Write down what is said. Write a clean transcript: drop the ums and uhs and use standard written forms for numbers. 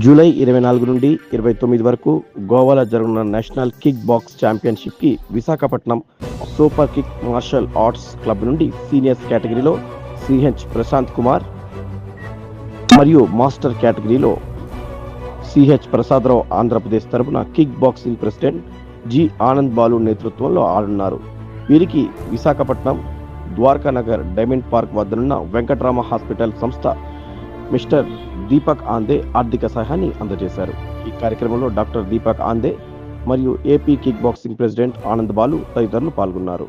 July 24 నుండి 29 వరకు గోవాలో జరగనున్న నేషనల్ కిక్ బాక్స్ ఛాంపియన్షిప్కి Visakhapatnam super kick martial arts club నుండి సీనియర్స్ కేటగిరీలో సిహెచ్ ప్రశాంత్ కుమార్ మరియు మాస్టర్ కేటగిరీలో సిహెచ్ ప్రసాదరావు ఆంధ్రప్రదేశ్ తరపున kick boxing president G Anand Balu నేతృత్వంలో ఆడనున్నారు. వీరికి విశాఖపట్నం ద్వారకా నగర్ డైమండ్ పార్క్ వద్దనున్న వెంకటరామ హాస్పిటల్ సంస్థ మిస్టర్ దీపక్ ఆందే ఆర్థిక సహాయాన్ని అందజేశారు. ఈ కార్యక్రమంలో డాక్టర్ దీపక్ ఆందే మరియు AP kick boxing president Anand Balu తదితరులు పాల్గొన్నారు.